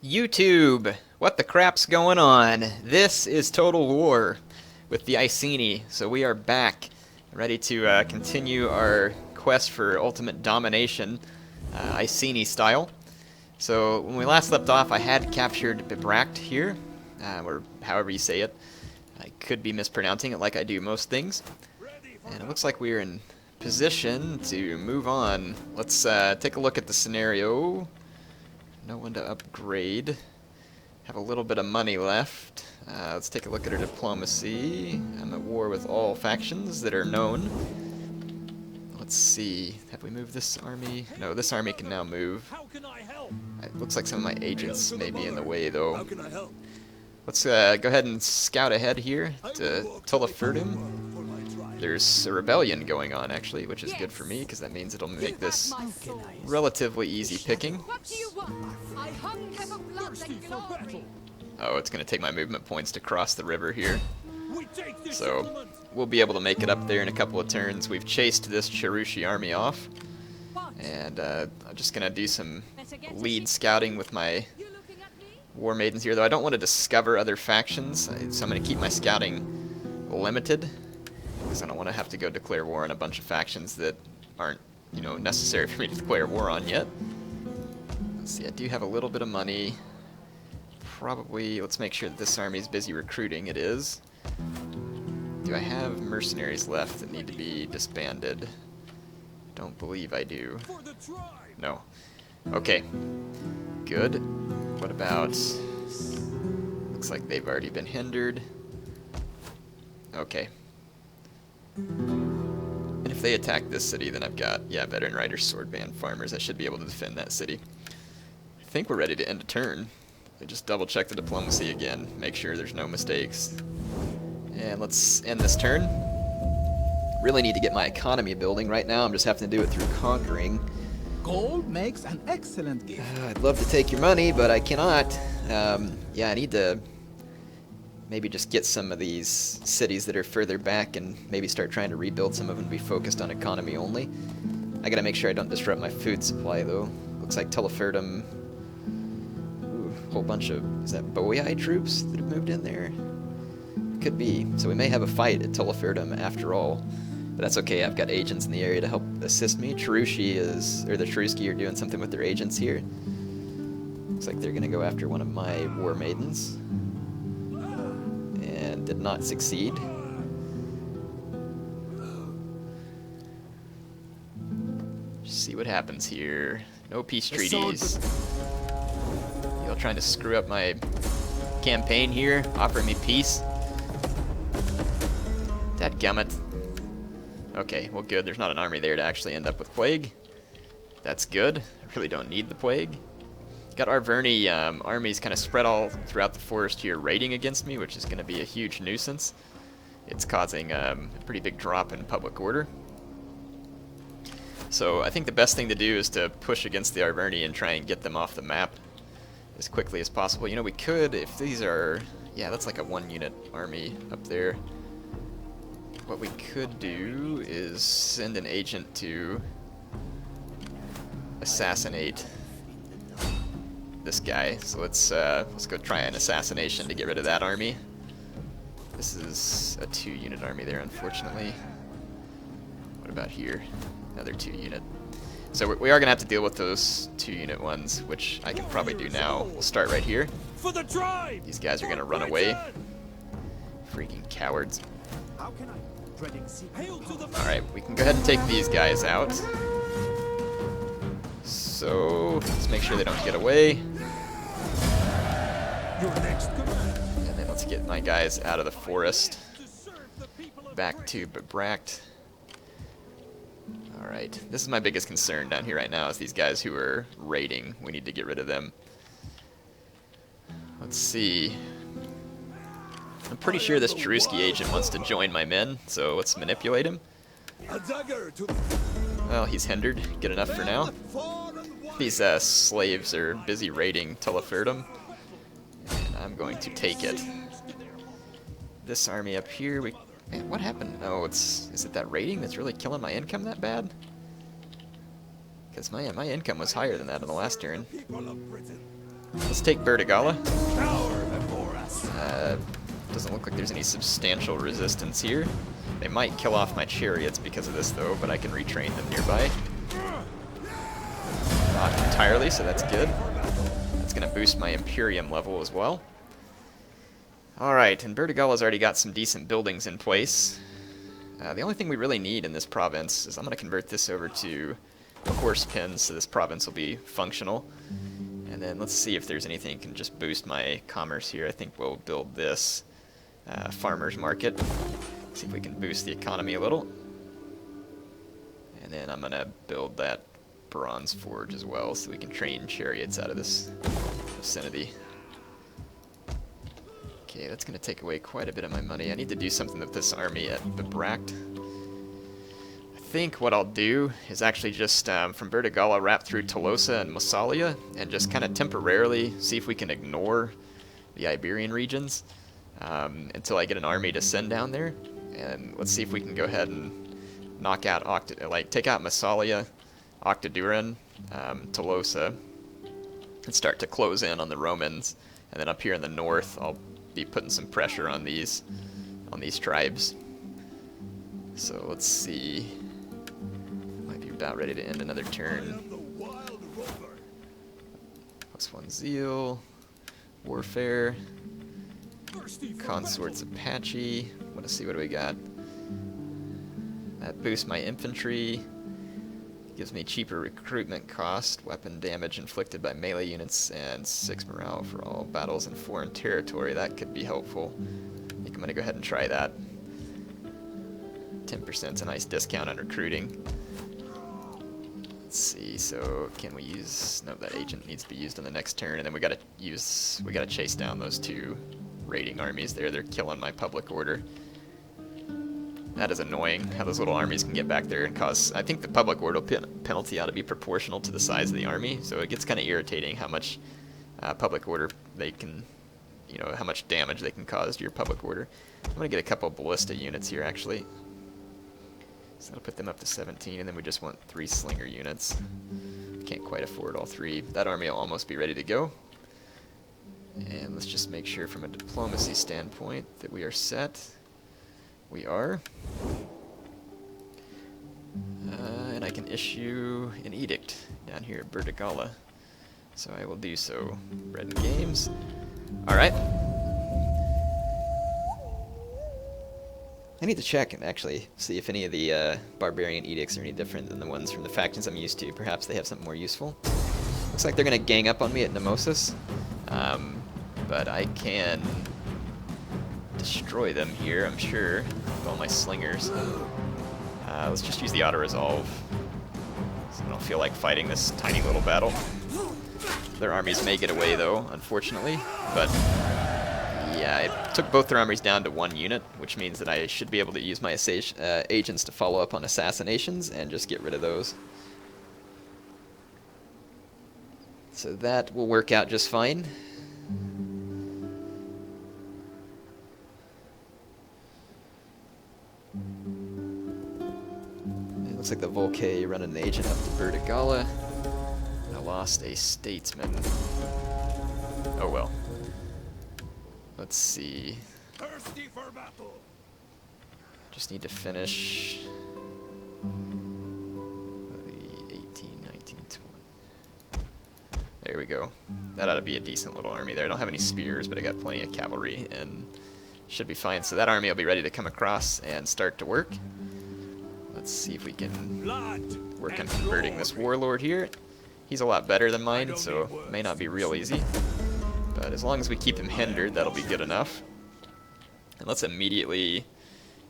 YouTube! What the crap's going on? This is Total War with the Iceni. So we are back, ready to continue our quest for ultimate domination, Iceni style. So when we last left off, I had captured Bebracht here, or however you say it. I could be mispronouncing it like I do most things. And it looks like we're in position to move on. Let's take a look at the scenario. No one to upgrade. Have a little bit of money left. Let's take a look at our diplomacy. I'm at war with all factions that are known. Let's see. Have we moved this army? No, this army can now move. It looks like some of my agents may be in the way, though. Let's go ahead and scout ahead here to Tullafurdum. There's a rebellion going on, actually, which is good for me, because that means it'll make this relatively easy picking. Oh, it's going to take my movement points to cross the river here. So, we'll be able to make it up there in a couple of turns. We've chased this Cherushi army off. And I'm just going to do some lead scouting with my war maidens here, though I don't want to discover other factions, so I'm going to keep my scouting limited. Because I don't want to have to go declare war on a bunch of factions that aren't, necessary for me to declare war on yet. Let's see, I do have a little bit of money. Probably, let's make sure that this army is busy recruiting. It is. Do I have mercenaries left that need to be disbanded? Don't believe I do. No. Okay. Good. What about... Looks like they've already been hindered. Okay. And if they attack this city, then I've got, veteran riders, sword band, farmers. I should be able to defend that city. I think we're ready to end a turn. I just double check the diplomacy again, make sure there's no mistakes. And let's end this turn. Really need to get my economy building right now. I'm just having to do it through conquering. Gold makes an excellent gift. I'd love to take your money, but I cannot. I need to maybe just get some of these cities that are further back and maybe start trying to rebuild some of them to be focused on economy only. I gotta make sure I don't disrupt my food supply, though. Looks like Tullafurdum... Ooh, a whole bunch of... Is that Boii troops that have moved in there? Could be. So we may have a fight at Tullafurdum after all. But that's okay, I've got agents in the area to help assist me. Cherushi is... or the Cheruski are doing something with their agents here. Looks like they're gonna go after one of my war maidens. And did not succeed. Just see what happens here. No peace treaties. Y'all trying to screw up my campaign here, offering me peace. Dadgummit. Okay, well good, there's not an army there to actually end up with plague. That's good. I really don't need the plague. Got Arverni armies kind of spread all throughout the forest here raiding against me, which is going to be a huge nuisance. It's causing a pretty big drop in public order. So I think the best thing to do is to push against the Arverni and try and get them off the map as quickly as possible. We could, if these are... Yeah, that's like a one-unit army up there. What we could do is send an agent to assassinate this guy. So let's go try an assassination to get rid of that army. This is a 2-unit army there, unfortunately. What about here? Another 2-unit. So we are gonna have to deal with those 2-unit ones, which I can probably do now. We'll start right here. These guys are gonna run away. Freaking cowards. Alright, we can go ahead and take these guys out. So, let's make sure they don't get away. And then let's get my guys out of the forest. Back to Bebracht. Alright, this is my biggest concern down here right now, is these guys who are raiding. We need to get rid of them. Let's see. I'm pretty sure this Cheruski agent wants to join my men, so let's manipulate him. Well, he's hindered. Good enough for now. These slaves are busy raiding Tullafurdum, and I'm going to take it. This army up here, man, what happened? Oh, is it that raiding that's really killing my income that bad? Because my income was higher than that in the last turn. Let's take Bertigala. Cower before us. Doesn't look like there's any substantial resistance here. They might kill off my chariots because of this, though, but I can retrain them nearby. Not entirely, so that's good. That's going to boost my Imperium level as well. Alright, and Bertigala's already got some decent buildings in place. The only thing we really need in this province is I'm going to convert this over to horse pens, so this province will be functional. And then let's see if there's anything that can just boost my commerce here. I think we'll build this farmer's market. See if we can boost the economy a little. And then I'm going to build that bronze forge as well, so we can train chariots out of this vicinity. Okay, that's going to take away quite a bit of my money. I need to do something with this army at Bebracht. I think what I'll do is actually just from Bertigala wrap through Tolosa and Massalia and just kind of temporarily see if we can ignore the Iberian regions until I get an army to send down there. And let's see if we can go ahead and knock out take out Massalia, Octaduran, Tolosa, and start to close in on the Romans. And then up here in the north, I'll be putting some pressure on these tribes. So let's see. Might be about ready to end another turn. +1 zeal, warfare, consorts Apache. Let's see, what do we got? That boosts my infantry. Gives me cheaper recruitment cost, weapon damage inflicted by melee units, and 6 morale for all battles in foreign territory. That could be helpful. I think I'm going to go ahead and try that. 10% is a nice discount on recruiting. Let's see, so can we use... No, that agent needs to be used on the next turn, and then we got to chase down those 2 raiding armies there. They're killing my public order. That is annoying, how those little armies can get back there and cause... I think the public order penalty ought to be proportional to the size of the army, so it gets kind of irritating how much public order they can... how much damage they can cause to your public order. I'm going to get a couple ballista units here, actually. So that'll put them up to 17, and then we just want 3 slinger units. Can't quite afford all 3. That army will almost be ready to go. And let's just make sure from a diplomacy standpoint that we are set. We are. And I can issue an edict down here at Bertigala. So I will do so. Bread and games. Alright. I need to check and actually see if any of the barbarian edicts are any different than the ones from the factions I'm used to. Perhaps they have something more useful. Looks like they're going to gang up on me at Nemesis. But I can destroy them here, I'm sure, with all my slingers. Let's just use the auto-resolve. So I don't feel like fighting this tiny little battle. Their armies may get away, though, unfortunately. But, yeah, I took both their armies down to 1 unit, which means that I should be able to use my agents to follow up on assassinations and just get rid of those. So that will work out just fine. It looks like the Volkay running an agent up to Bertigala. I lost a statesman. Oh well. Let's see. Thirsty for battle. Just need to finish the 18, 19, 20. There we go. That ought to be a decent little army there. I don't have any spears, but I got plenty of cavalry and should be fine. So that army will be ready to come across and start to work. Let's see if we can work on converting this warlord here. He's a lot better than mine, so it may not be real easy. But as long as we keep him hindered, that'll be good enough. And let's immediately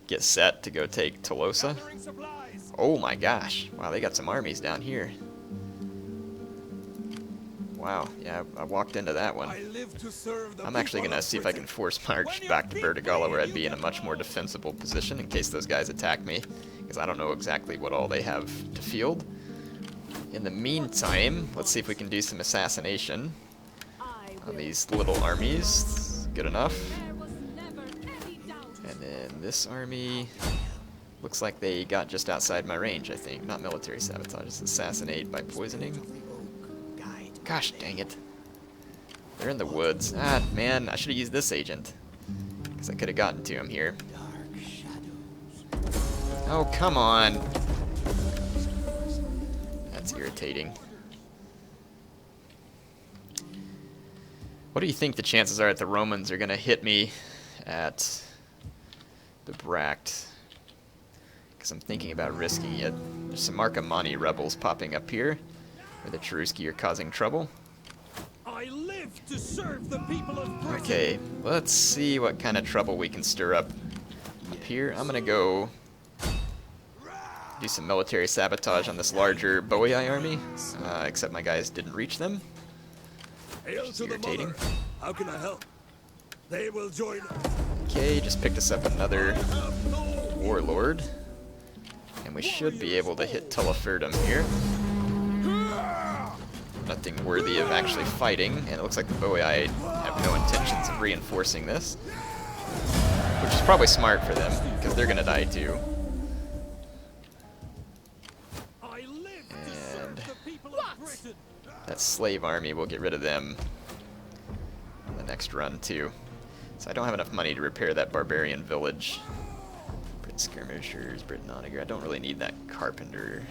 get set to go take Tolosa. Oh my gosh. Wow, they got some armies down here. Wow, yeah, I walked into that one. I'm actually going to see if I can force march back to Bertigala, where I'd be in a much more defensible position in case those guys attack me, because I don't know exactly what all they have to field. In the meantime, let's see if we can do some assassination on these little armies. Good enough. And then this army looks like they got just outside my range, I think. Not military sabotage, just assassinate by poisoning. Gosh dang it. They're in the woods. Ah, man, I should have used this agent. Because I could have gotten to him here. Oh, come on. That's irritating. What do you think the chances are that the Romans are going to hit me at the Bract? Because I'm thinking about risking it. There's some Marcomanni rebels popping up here, where the Cherusci are causing trouble. I live to serve the people of Britain. Okay, let's see what kind of trouble we can stir up here. I'm going to go do some military sabotage on this larger Boii army, except my guys didn't reach them. Hail to the Irritating. mother. How can I help? They will join us. Okay, just picked us up another warlord. And we should be able to hit Tulliferdum here. Nothing worthy of actually fighting, and it looks like the Boii have no intentions of reinforcing this. Which is probably smart for them, because they're gonna die too. I live to And serve the people of Britain. that slave army, we'll get rid of them on the next run too. So I don't have enough money to repair that barbarian village. Brit skirmishers, Brit onager. I don't really need that carpenter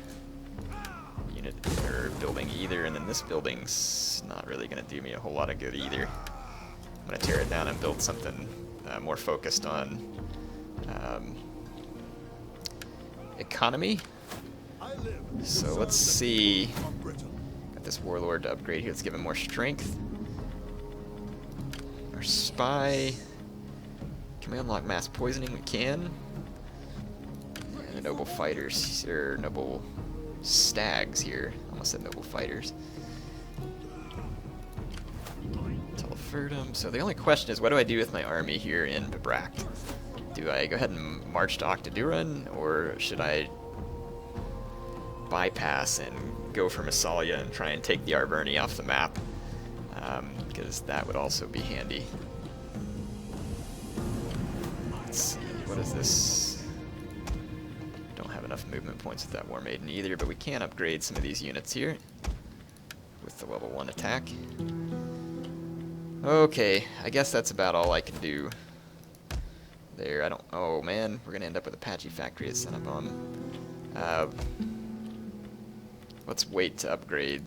unit or building either, and then this building's not really going to do me a whole lot of good either. I'm going to tear it down and build something more focused on economy. So let's see. Got this warlord to upgrade here. Let's give him more strength. Our spy. Can we unlock mass poisoning? We can. And the noble fighters, or noble stags here. Almost said noble fighters. Tulliferdum. So the only question is, what do I do with my army here in Bract? Do I go ahead and march to Octaduran, or should I bypass and go for Massalia and try and take the Arverni off the map? Because that would also be handy. Let's see, what is this? Don't have enough movement points with that War Maiden either, but we can upgrade some of these units here with the level 1 attack. Okay, I guess that's about all I can do there. I don't... Oh man, we're gonna end up with Apache factory at Cinnabon. Let's wait to upgrade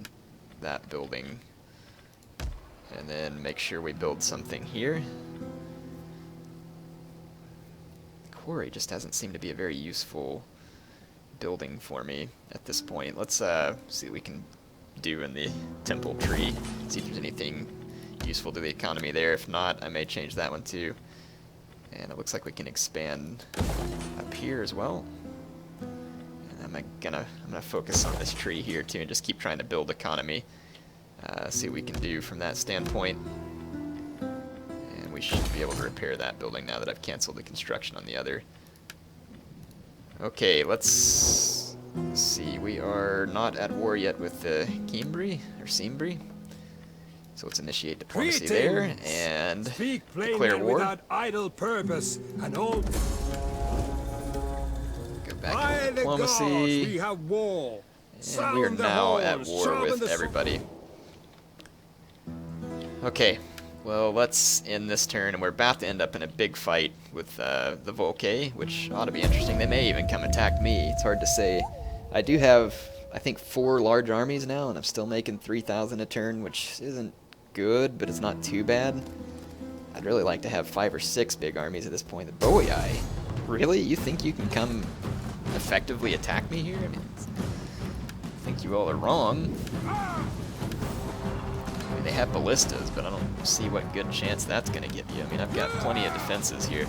that building, and then make sure we build something here. The quarry just doesn't seem to be a very useful building for me at this point. Let's see what we can do in the temple tree, see if there's anything useful to the economy there. If not, I may change that one too. And it looks like we can expand up here as well. And I'm gonna focus on this tree here too, and just keep trying to build economy. See what we can do from that standpoint. And we should be able to repair that building now that I've canceled the construction on the other. Okay, let's see. We are not at war yet with the Cimbri, or Cimbri. So let's initiate diplomacy there and Speak declare plainly war. without idle purpose, and all Go back by into the gods we diplomacy. have war. And we are now at war with everybody. Okay, well, let's end this turn, and we're about to end up in a big fight with the Volcae, which ought to be interesting. They may even come attack me. It's hard to say. I do have, I think, 4 large armies now, and I'm still making 3,000 a turn, which isn't good, but it's not too bad. I'd really like to have 5 or 6 big armies at this point. The Boii, really? You think you can come effectively attack me here? I mean, I think you all are wrong. I mean, they have ballistas, but I don't see what good chance that's going to give you. I mean, I've got plenty of defenses here.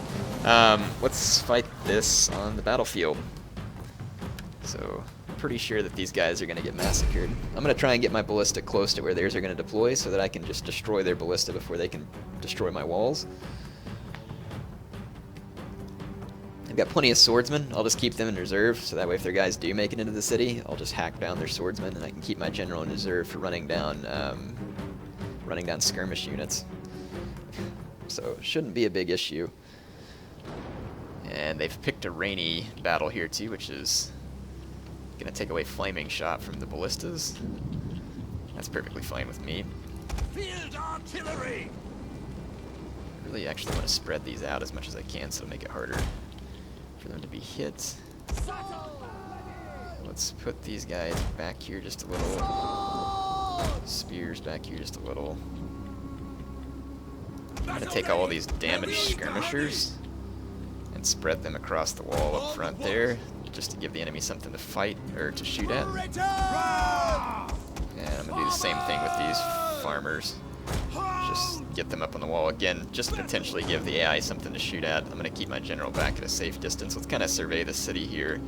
Let's fight this on the battlefield. So, I'm pretty sure that these guys are going to get massacred. I'm going to try and get my ballista close to where theirs are going to deploy so that I can just destroy their ballista before they can destroy my walls. I've got plenty of swordsmen. I'll just keep them in reserve, so that way if their guys do make it into the city, I'll just hack down their swordsmen, and I can keep my general in reserve for running down skirmish units. So it shouldn't be a big issue. And they've picked a rainy battle here too, which is going to take away flaming shot from the ballistas. That's perfectly fine with me. Field artillery! I really actually want to spread these out as much as I can so it'll make it harder for them to be hit. Let's put these guys back here just a little. Spears back here just a little. I'm going to take all these damaged skirmishers and spread them across the wall up front there, just to give the enemy something to fight, or to shoot at. And I'm going to do the same thing with these farmers. Just get them up on the wall again, just to potentially give the AI something to shoot at. I'm going to keep my general back at a safe distance. Let's kind of survey the city here.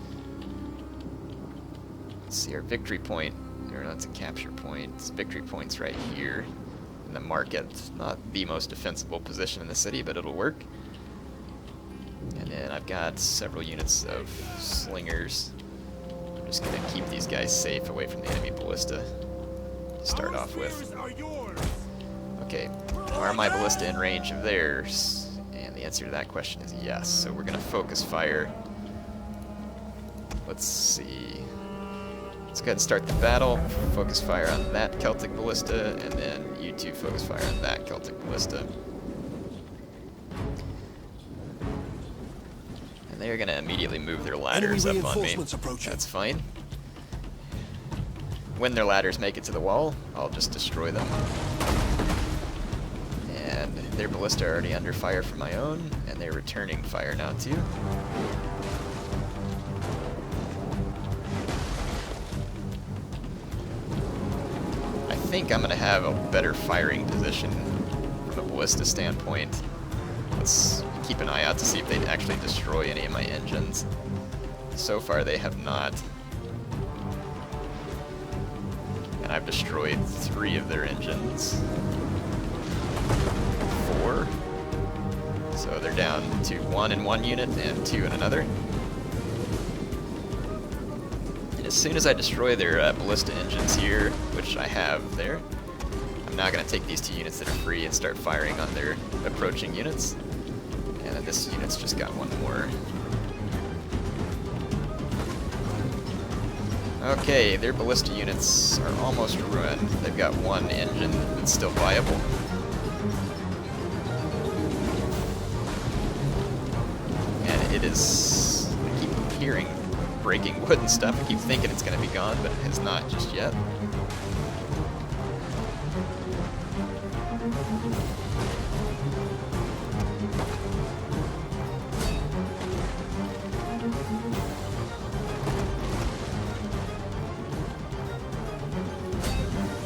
Let's see our victory point. Or that's a capture point. This victory point's right here in the market. Not the most defensible position in the city, but it'll work. And then I've got several units of slingers. I'm just going to keep these guys safe away from the enemy ballista to start off with. Okay, are my ballista in range of theirs? And the answer to that question is yes. So we're going to focus fire. Let's see. Let's go ahead and start the battle. Focus fire on that Celtic ballista, and then you two focus fire on that Celtic ballista. And they're going to immediately move their ladders up on me. That's fine. When their ladders make it to the wall, I'll just destroy them. And their ballista are already under fire from my own, and they're returning fire now too. I think I'm going to have a better firing position from a ballista standpoint. Let's keep an eye out to see if they actually destroy any of my engines. So far they have not. And I've destroyed 3 of their engines. 4. So they're down to 1 in one unit and 2 in another. And as soon as I destroy their ballista engines here, which I have there, I'm now going to take these 2 units that are free and start firing on their approaching units. And then this unit's just got 1 more. Okay, their ballista units are almost ruined. They've got 1 engine that's still viable. And it is... I keep hearing breaking wood and stuff. I keep thinking it's going to be gone, but it has not just yet.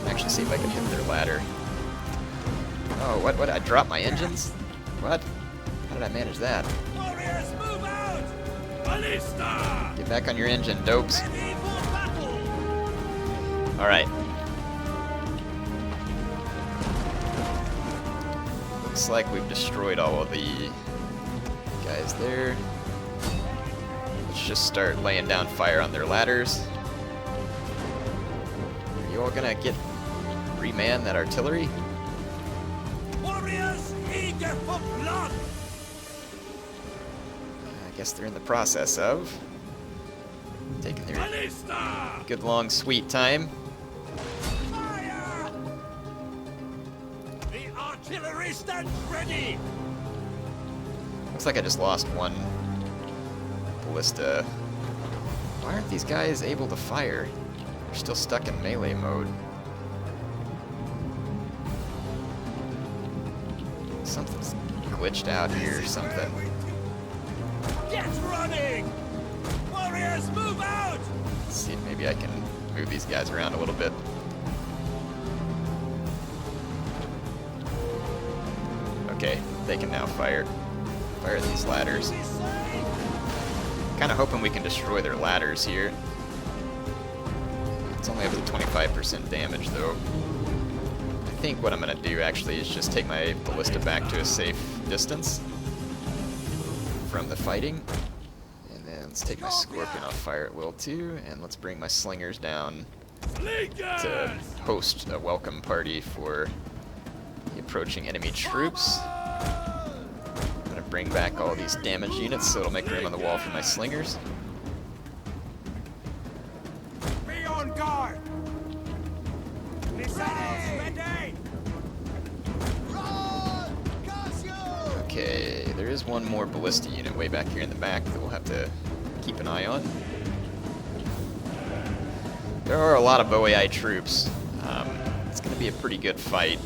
Actually, see if I can hit their ladder. Oh, what? I dropped my engines? What? How did I manage that? Warriors, move out! Ballista! Get back on your engine, dopes. Alright. Looks like we've destroyed all of the guys there. Let's just start laying down fire on their ladders. Are you all gonna get reman that artillery? Warriors eager for blood! I guess they're in the process of taking their Ballista! good long sweet time. Fire! The artillery stands ready! Looks like I just lost 1 ballista. Why aren't these guys able to fire? They're still stuck in melee mode. Something's glitched out here or something. Get running! Warriors, move out! Let's see if maybe I can move these guys around a little bit. Okay, they can now fire. Fire these ladders. Kind of hoping we can destroy their ladders here. It's only up to 25% damage though. I think what I'm going to do actually is just take my ballista back to a safe distance from the fighting. And then let's take my Scorpion off fire at will too, and let's bring my Slingers down to host a welcome party for the approaching enemy troops. I'm going to bring back all these damaged units so it'll make room on the wall for my Slingers. Be on guard! Missiles ready! Okay, there is one more ballista unit way back here in the back that we'll have to keep an eye on. There are a lot of Boii troops. It's going to be a pretty good fight.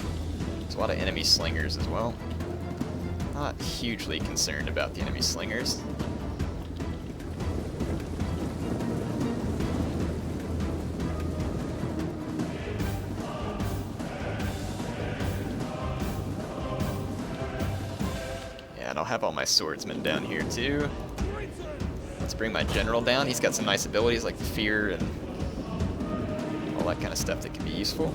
There's a lot of enemy slingers as well. Not hugely concerned about the enemy slingers. Yeah, and I'll have all my swordsmen down here too. Let's bring my general down. He's got some nice abilities like the fear and all that kind of stuff that can be useful.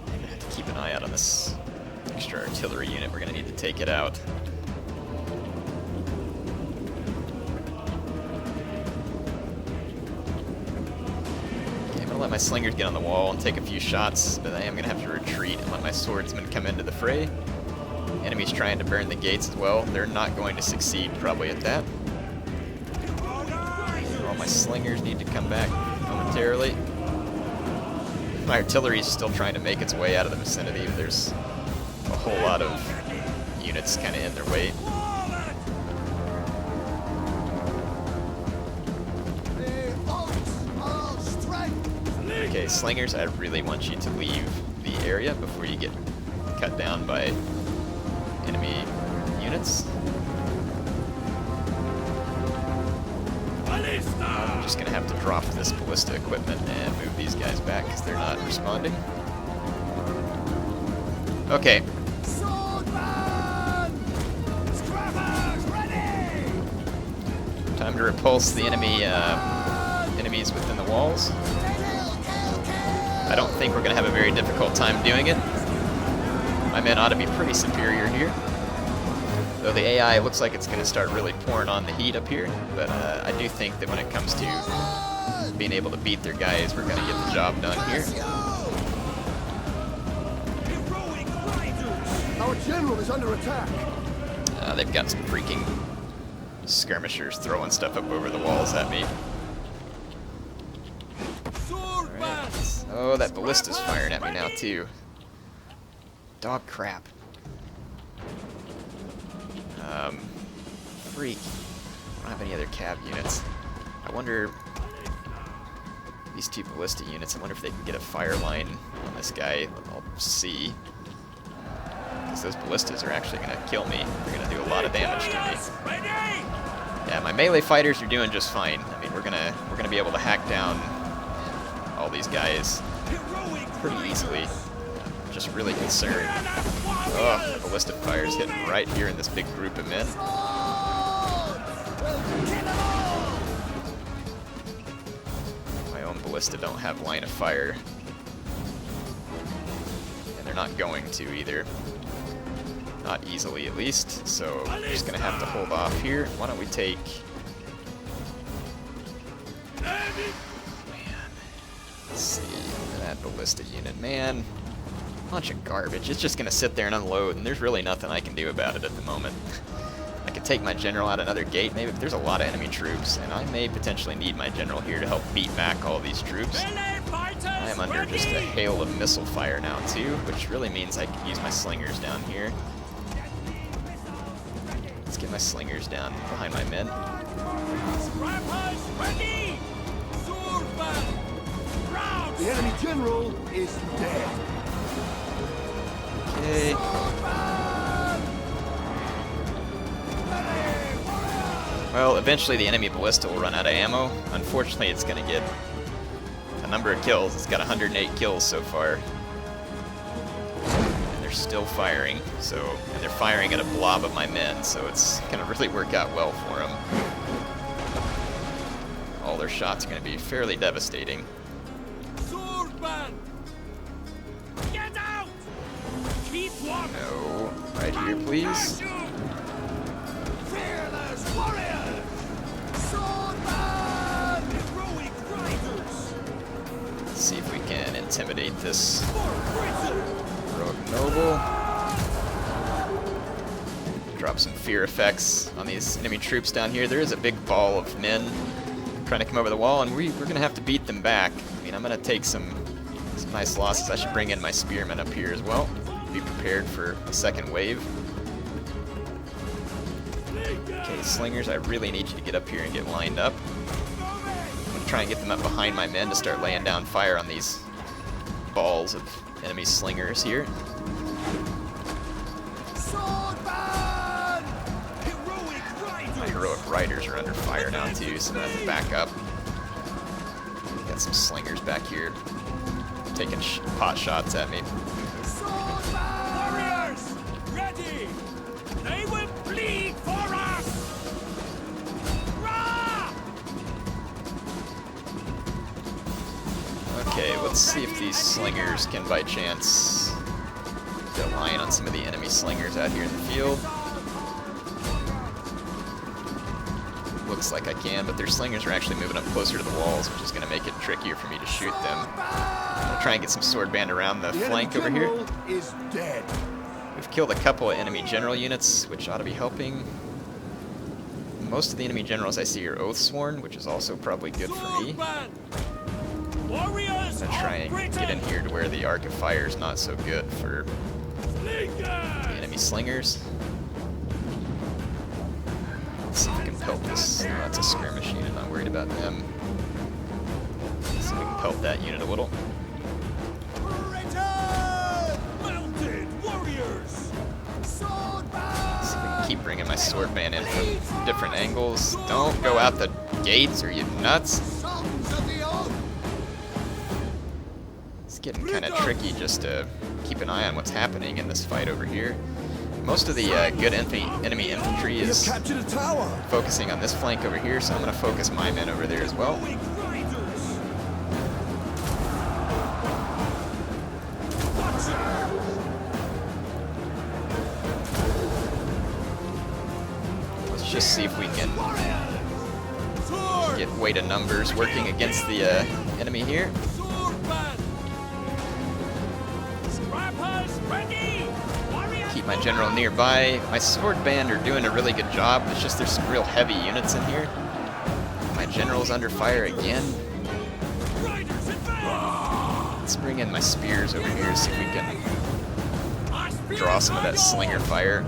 I'm gonna have to keep an eye out on this extra artillery unit. We're gonna need to take it out. Okay, I'm gonna let my slingers get on the wall and take a few shots, but I am gonna have to retreat and let my swordsmen come into the fray. Enemies trying to burn the gates as well. They're not going to succeed probably at that. All my slingers need to come back momentarily. My artillery is still trying to make its way out of the vicinity, but there's a whole lot of units kind of in their way. Okay, slingers, I really want you to leave the area before you get cut down by enemy units. I'm just gonna have to drop this ballista equipment and move these guys back because they're not responding. Okay. Time to repulse the enemies within the walls. I don't think we're gonna have a very difficult time doing it. My men ought to be pretty superior here. Though the AI looks like it's going to start really pouring on the heat up here, but I do think that when it comes to being able to beat their guys, we're going to get the job done here. Our general is under attack. They've got some freaking skirmishers throwing stuff up over the walls at me. Right. Oh, that ballista's firing at me now too. Dog crap. Freak. I don't have any other cab units. I wonder, these two ballista units, I wonder if they can get a fire line on this guy. I'll see. Because those ballistas are actually going to kill me. They're going to do a lot of damage to me. Yeah, my melee fighters are doing just fine. I mean, we're gonna be able to hack down all these guys pretty easily. Just really concerned. Oh, the ballista fire's hitting right here in this big group of men. My own ballista don't have line of fire. And they're not going to either. Not easily, at least. So I'm just gonna have to hold off here. Why don't we take... Man. Let's see. That ballista unit. Man. Bunch of garbage. It's just gonna sit there and unload, and there's really nothing I can do about it at the moment. I could take my general out another gate, maybe, but there's a lot of enemy troops, and I may potentially need my general here to help beat back all these troops. I am under just a hail of missile fire now, too, which really means I can use my slingers down here. Let's get my slingers down behind my men. The enemy general is dead. Okay. Well, eventually the enemy ballista will run out of ammo. Unfortunately, it's going to get a number of kills. It's got 108 kills so far. And they're still firing. And they're firing at a blob of my men, so it's going to really work out well for them. All their shots are going to be fairly devastating. Get out! Keep walking! No, right here, please. Fearless warrior! Swordman! Heroic riders! Let's see if we can intimidate this rogue noble. Drop some fear effects on these enemy troops down here. There is a big ball of men trying to come over the wall, and we're going to have to beat them back. I mean, I'm going to take some nice losses. I should bring in my spearmen up here as well. be prepared for a second wave. Okay, slingers, I really need you to get up here and get lined up. I'm going to try and get them up behind my men to start laying down fire on these balls of enemy slingers here. My heroic riders are under fire now too, so I'm going to have to back up. Got some slingers back here taking pot shots at me. Warriors, ready! They will bleed for us! Rah! Okay, let's see if these slingers can by chance get a line on some of the enemy slingers out here in the field. Looks like I can, but their slingers are actually moving up closer to the walls, which is going to make it trickier for me to shoot them. I'm going to try and get some sword band around the flank over here. Is dead. We've killed a couple of enemy general units, which ought to be helping. Most of the enemy generals I see are Oathsworn, which is also probably good for me. I'm going to try and get in here to where the Arc of Fire is not so good for the enemy slingers. Let's see if we can pelt this. Oh, that's a skirmish unit, not worried about them. Let's see if we can pelt that unit a little. Mounted warriors! Sword Let's see if we can keep bringing my sword band in from different angles. Don't go out the gates, are you nuts? It's getting kind of tricky just to keep an eye on what's happening in this fight over here. Most of the good enemy infantry is focusing on this flank over here, so I'm going to focus my men over there as well. Let's just see if we can get weight of numbers working against the enemy here. Keep my general nearby. My sword band are doing a really good job. It's just there's some real heavy units in here. My general's under fire again. Let's bring in my spears over here, see if we can draw some of that slinger fire.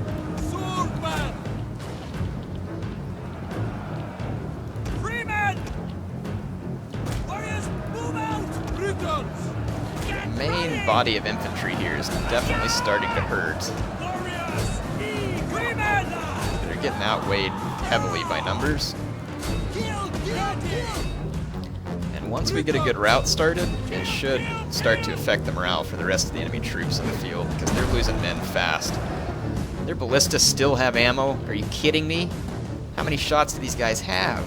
The main body of infantry here is definitely starting to hurt. They're getting outweighed heavily by numbers. And once we get a good rout started, it should start to affect the morale for the rest of the enemy troops in the field, because they're losing men fast. Their ballistas still have ammo? Are you kidding me? How many shots do these guys have?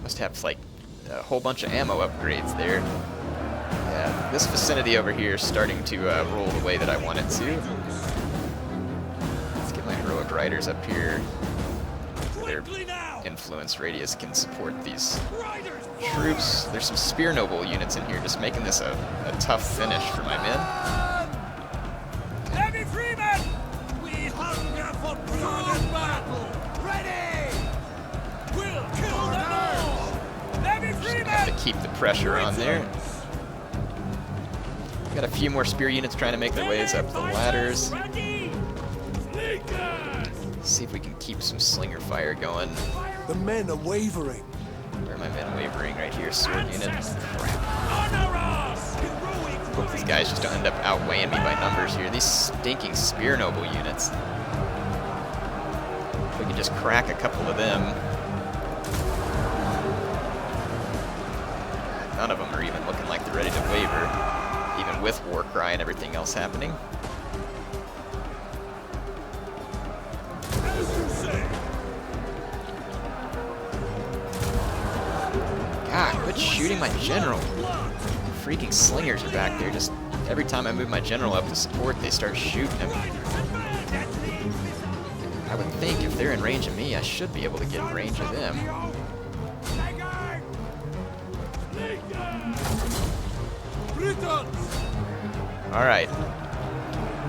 Must have like a whole bunch of ammo upgrades there. Yeah, this vicinity over here is starting to roll the way that I want it to. Let's get my heroic riders up here. Their influence radius can support these troops. There's some spear noble units in here, just making this a tough finish for my men. Heavy freemen! We hunger for blood and battle! Ready! We'll kill them all! Heavy freemen! Have to keep the pressure on there. Got a few more spear units trying to make their ways up the ladders. See if we can keep some slinger fire going. The men are wavering. Where are my men wavering? Right here, sword unit. Crap. Hope these guys just don't end up outweighing me by numbers here. These stinking spear noble units. If we can just crack a couple of them. None of them are even looking like they're ready to waver, even with war cry and everything else happening. God, quit shooting my general. Freaking slingers are back there. Just every time I move my general up to support, they start shooting him. I would think if they're in range of me, I should be able to get in range of them. Alright.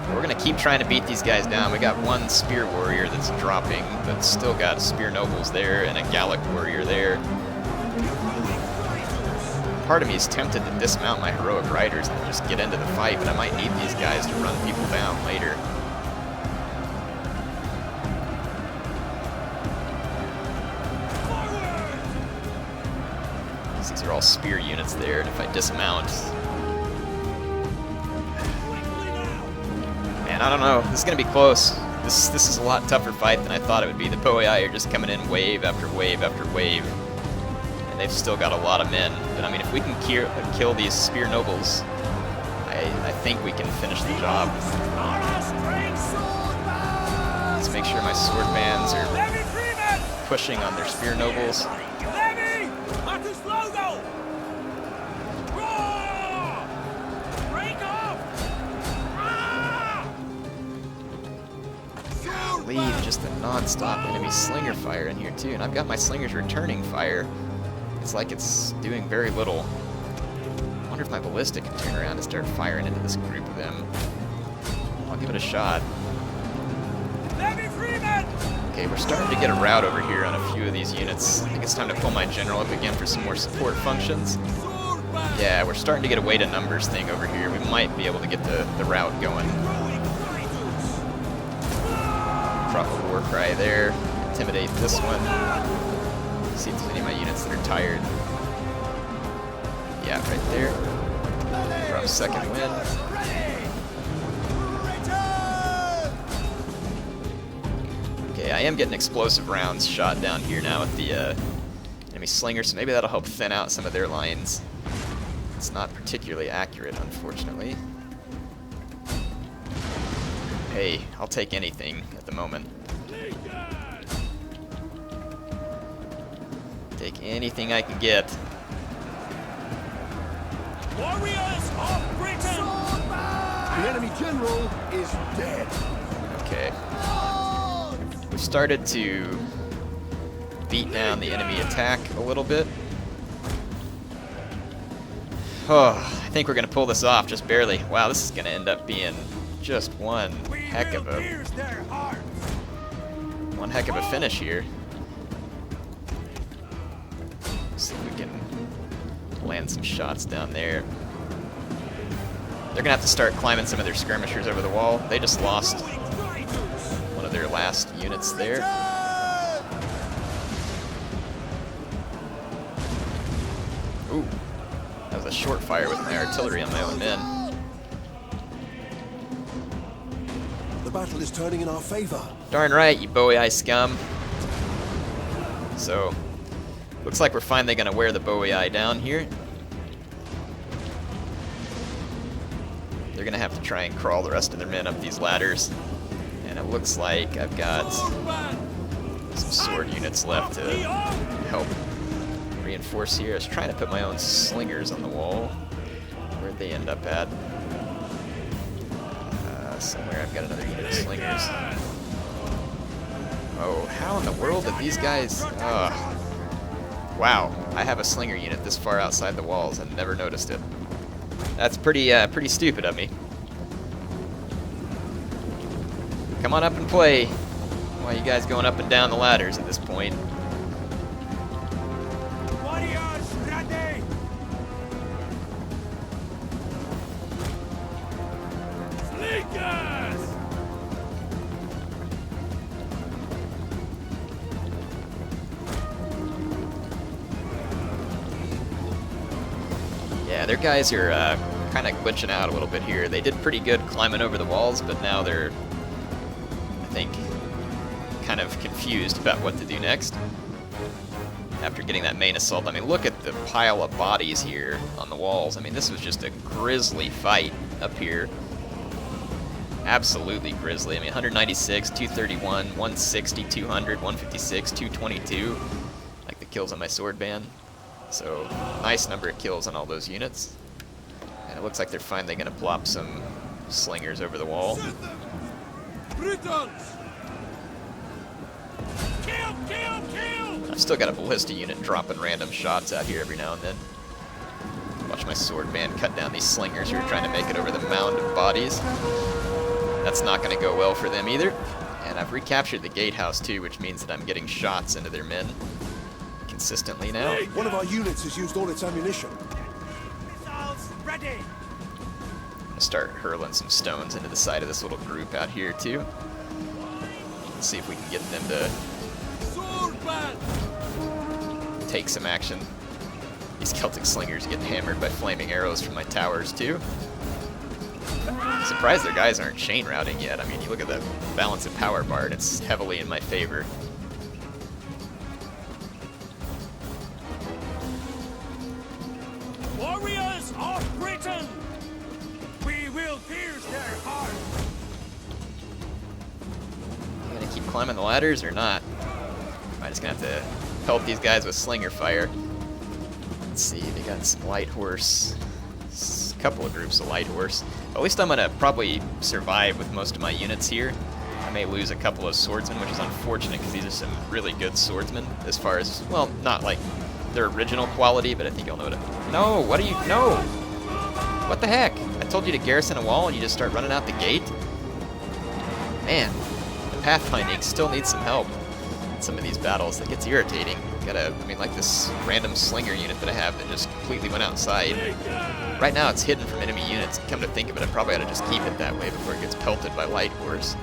We're going to keep trying to beat these guys down. We got one spear warrior that's dropping, but still got spear nobles there and a Gallic warrior there. part of me is tempted to dismount my heroic riders and just get into the fight, but I might need these guys to run people down later. These are all spear units there, and if I dismount... Man, I don't know. This is going to be close. This is a lot tougher fight than I thought it would be. The Boii are just coming in wave after wave after wave. And they've still got a lot of men. But I mean, if we can kill these spear nobles, I think we can finish the job. Let's make sure my sword bands are pushing on their spear nobles. Just a non-stop enemy slinger fire in here too, and I've got my slingers returning fire. It's like it's doing very little. I wonder if my ballista can turn around and start firing into this group of them. I'll give it a shot. Okay, we're starting to get a rout over here on a few of these units. I think it's time to pull my general up again for some more support functions. Yeah, we're starting to get a weight of numbers thing over here. We might be able to get the rout going. Drop a war cry there, intimidate this one. See if there's any of my units that are tired. Yeah, right there. Drop second wind. Okay, I am getting explosive rounds shot down here now with the enemy slingers, so maybe that'll help thin out some of their lines. It's not particularly accurate, unfortunately. Hey, I'll take anything at the moment. Take anything I can get. Warriors of Britain! The enemy general is dead. Okay. We started to beat down the enemy attack a little bit. Oh, I think we're going to pull this off just barely. Wow, this is going to end up being just one heck of a finish here. See if we can land some shots down there. They're gonna have to start climbing some of their skirmishers over the wall. They just lost one of their last units there. Ooh, that was a short fire with my artillery on my own men. The battle is turning in our favor. Darn right, you Boii scum. So, looks like we're finally going to wear the Boii down here. They're going to have to try and crawl the rest of their men up these ladders. And it looks like I've got some sword units left to help reinforce here. I was trying to put my own slingers on the wall. Where'd they end up at? Somewhere I've got another unit of slingers. Oh, how in the world did these guys... Wow, I have a slinger unit this far outside the walls and never noticed it. That's pretty stupid of me. Come on up and play. Why are you guys going up and down the ladders at this point? Warriors ready! Slingers! Yeah, their guys are kind of glitching out a little bit here. They did pretty good climbing over the walls, but now they're, I think, kind of confused about what to do next. After getting that main assault, I mean, look at the pile of bodies here on the walls. I mean, this was just a grisly fight up here. Absolutely grisly. I mean, 196, 231, 160, 200, 156, 222. Like the kills on my sword band. So, nice number of kills on all those units. And it looks like they're finally going to plop some slingers over the wall. Britons! Kill, kill, kill! I've still got a ballista unit dropping random shots out here every now and then. Watch my sword band cut down these slingers who are trying to make it over the mound of bodies. That's not going to go well for them either. And I've recaptured the gatehouse too, which means that I'm getting shots into their men consistently now. One of our units has used all its ammunition. ready. Start hurling some stones into the side of this little group out here too. Let's see if we can get them to Swordman. take some action. These Celtic slingers get hammered by flaming arrows from my towers too. I'm surprised their guys aren't chain routing yet. I mean, you look at the balance of power bar and it's heavily in my favor. Warriors of Britain, we will pierce their hearts. You gonna keep climbing the ladders or not? Am I just gonna have to pelt these guys with slinger fire? Let's see, they got some light horse. A couple of groups of light horse. At least I'm gonna probably survive with most of my units here. I may lose a couple of swordsmen, which is unfortunate because these are some really good swordsmen as far as, well, not like their original quality, but I think you'll know it. No, what are you, no! What the heck? I told you to garrison a wall and you just start running out the gate? Man, the pathfinding still needs some help in some of these battles. That gets irritating. I mean, like this random slinger unit that I have that just completely went outside. Right now it's hidden from enemy units. Come to think of it, I probably ought to just keep it that way before it gets pelted by light horse.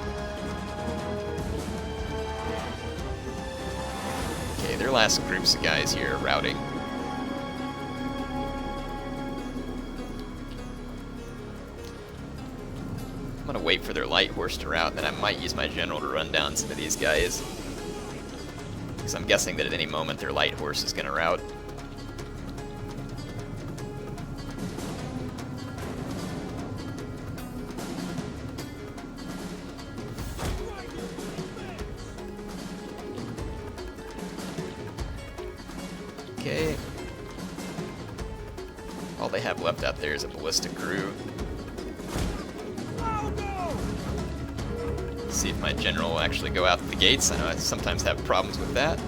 Okay, their last groups of guys here are routing. I'm gonna wait for their light horse to rout, then I might use my general to run down some of these guys. Because I'm guessing that at any moment their light horse is gonna rout. Okay. All they have left out there is a ballista crew. See if my general will actually go out the gates. I know I sometimes have problems with that.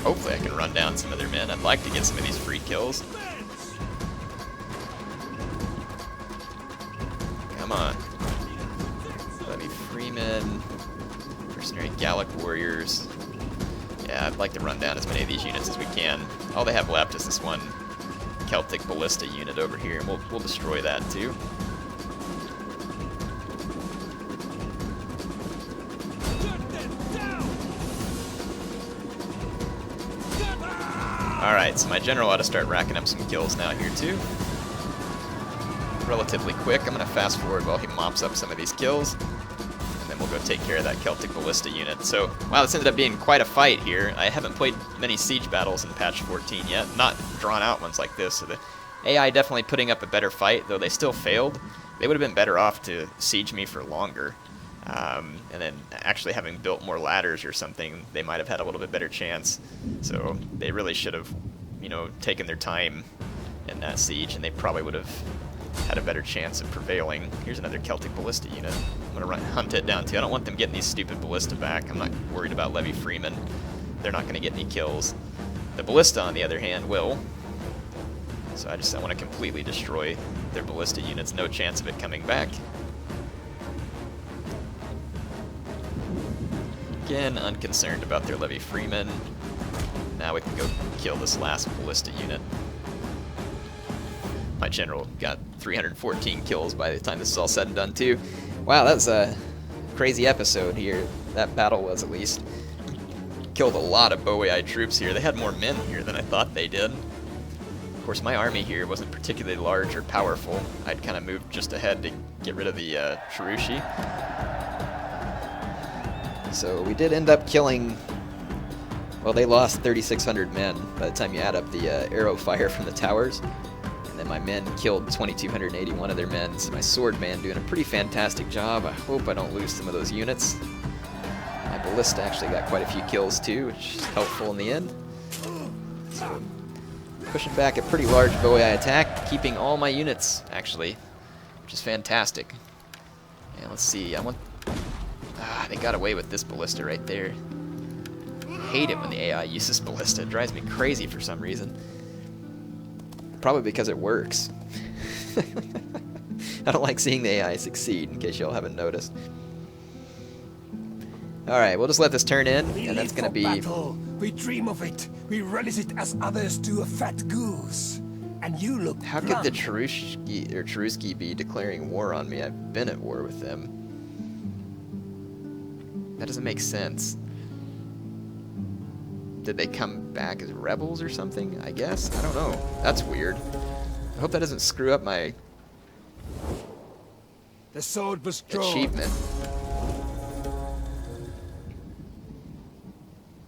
Hopefully I can run down some of their men. I'd like to get some of these free kills. Come on. Levy Freemen. Mercenary Gallic Warriors. Yeah, I'd like to run down as many of these units as we can. All they have left is this one Celtic Ballista unit over here, and we'll destroy that too. Alright, so my general ought to start racking up some kills now here too. Relatively quick. I'm going to fast forward while he mops up some of these kills. And then we'll go take care of that Celtic Ballista unit. So, wow, this ended up being quite a fight here. I haven't played many siege battles in patch 14 yet. Not drawn out ones like this. So the AI definitely putting up a better fight, though they still failed. They would have been better off to siege me for longer. And then actually having built more ladders or something, they might have had a little bit better chance. So they really should have, you know, taken their time in that siege, and they probably would have had a better chance of prevailing. Here's another Celtic Ballista unit. I'm going to hunt it down too. I don't want them getting these stupid Ballista back. I'm not worried about Levy Freeman. They're not going to get any kills. The Ballista, on the other hand, will. So I want to completely destroy their Ballista units. No chance of it coming back. Again, unconcerned about their Levy Freeman. Now we can go kill this last Ballista unit. My general got 314 kills by the time this is all said and done too. Wow, that's a crazy episode here. That battle was, at least. Killed a lot of Boii troops here. They had more men here than I thought they did. Of course, my army here wasn't particularly large or powerful. I'd kind of moved just ahead to get rid of the Cherushi. So we did end up killing, well, they lost 3,600 men by the time you add up the arrow fire from the towers. And then my men killed 2,281 of their men. So my sword man doing a pretty fantastic job. I hope I don't lose some of those units. My ballista actually got quite a few kills too, which is helpful in the end. So pushing back a pretty large Boii attack, keeping all my units actually, which is fantastic. And let's see, they got away with this ballista right there. I hate it when the AI uses ballista. It drives me crazy for some reason. Probably because it works. I don't like seeing the AI succeed, in case y'all haven't noticed. Alright, we'll just let this turn in, We and that's live gonna for be... battle. We dream of it. We relish it as others do a fat goose. And you look How could the plump. Cheruski be declaring war on me? I've been at war with them. That doesn't make sense. Did they come back as rebels or something? I guess? I don't know. That's weird. I hope that doesn't screw up my The sword was drawn. achievement.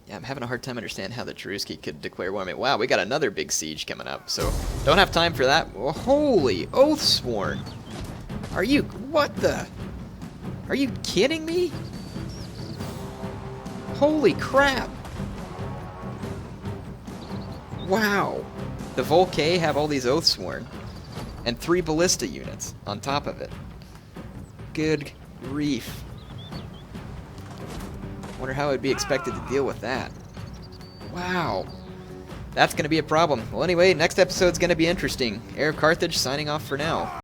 Yeah, I'm having a hard time understanding how the Cheruski could declare war on me. Wow, we got another big siege coming up, so don't have time for that. Well, holy Oathsworn! Are you... what the... Are you kidding me? Holy crap! Wow! The Volkay have all these Oathsworn. And 3 ballista units on top of it. Good grief. Wonder how I'd be expected to deal with that. Wow. That's going to be a problem. Well, anyway, next episode's going to be interesting. Heir of Carthage signing off for now.